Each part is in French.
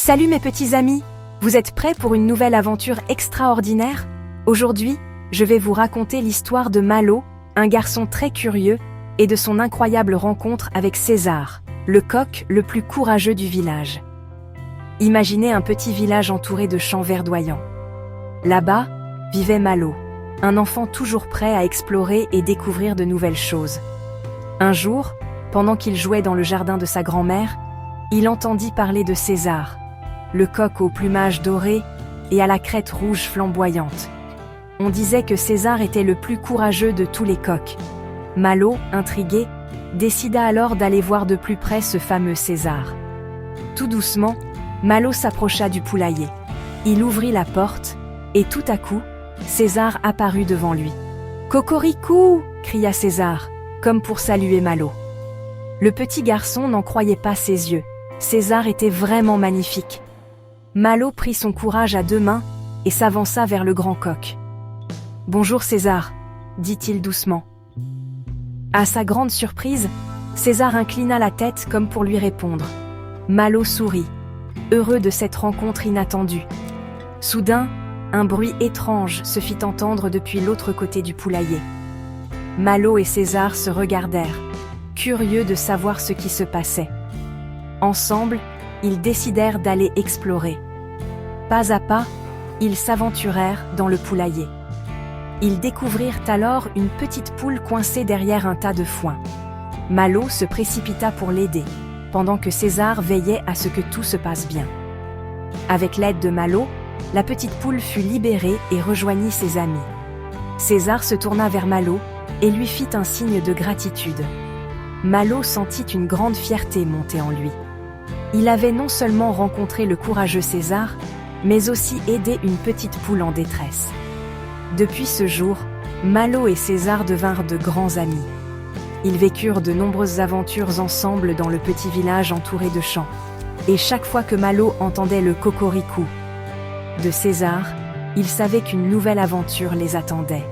Salut mes petits amis, vous êtes prêts pour une nouvelle aventure extraordinaire? Aujourd'hui, je vais vous raconter l'histoire de Malo, un garçon très curieux, et de son incroyable rencontre avec César, le coq le plus courageux du village. Imaginez un petit village entouré de champs verdoyants. Là-bas, vivait Malo, un enfant toujours prêt à explorer et découvrir de nouvelles choses. Un jour, pendant qu'il jouait dans le jardin de sa grand-mère, il entendit parler de César, le coq au plumage doré et à la crête rouge flamboyante. On disait que César était le plus courageux de tous les coqs. Malo, intrigué, décida alors d'aller voir de plus près ce fameux César. Tout doucement, Malo s'approcha du poulailler. Il ouvrit la porte, et tout à coup, César apparut devant lui. « Cocorico !» cria César, comme pour saluer Malo. Le petit garçon n'en croyait pas ses yeux. César était vraiment magnifique. Malo prit son courage à deux mains et s'avança vers le grand coq. « Bonjour César », dit-il doucement. À sa grande surprise, César inclina la tête comme pour lui répondre. Malo sourit, heureux de cette rencontre inattendue. Soudain, un bruit étrange se fit entendre depuis l'autre côté du poulailler. Malo et César se regardèrent, curieux de savoir ce qui se passait. Ensemble, ils décidèrent d'aller explorer. Pas à pas, ils s'aventurèrent dans le poulailler. Ils découvrirent alors une petite poule coincée derrière un tas de foin. Malo se précipita pour l'aider, pendant que César veillait à ce que tout se passe bien. Avec l'aide de Malo, la petite poule fut libérée et rejoignit ses amis. César se tourna vers Malo et lui fit un signe de gratitude. Malo sentit une grande fierté monter en lui. Il avait non seulement rencontré le courageux César, mais aussi aidé une petite poule en détresse. Depuis ce jour, Malo et César devinrent de grands amis. Ils vécurent de nombreuses aventures ensemble dans le petit village entouré de champs. Et chaque fois que Malo entendait le cocorico de César, il savait qu'une nouvelle aventure les attendait.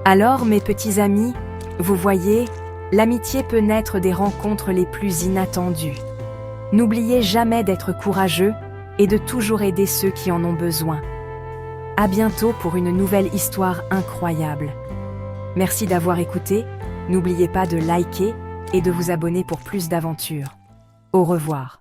Alors, mes petits amis, vous voyez, l'amitié peut naître des rencontres les plus inattendues. N'oubliez jamais d'être courageux et de toujours aider ceux qui en ont besoin. À bientôt pour une nouvelle histoire incroyable. Merci d'avoir écouté, n'oubliez pas de liker et de vous abonner pour plus d'aventures. Au revoir.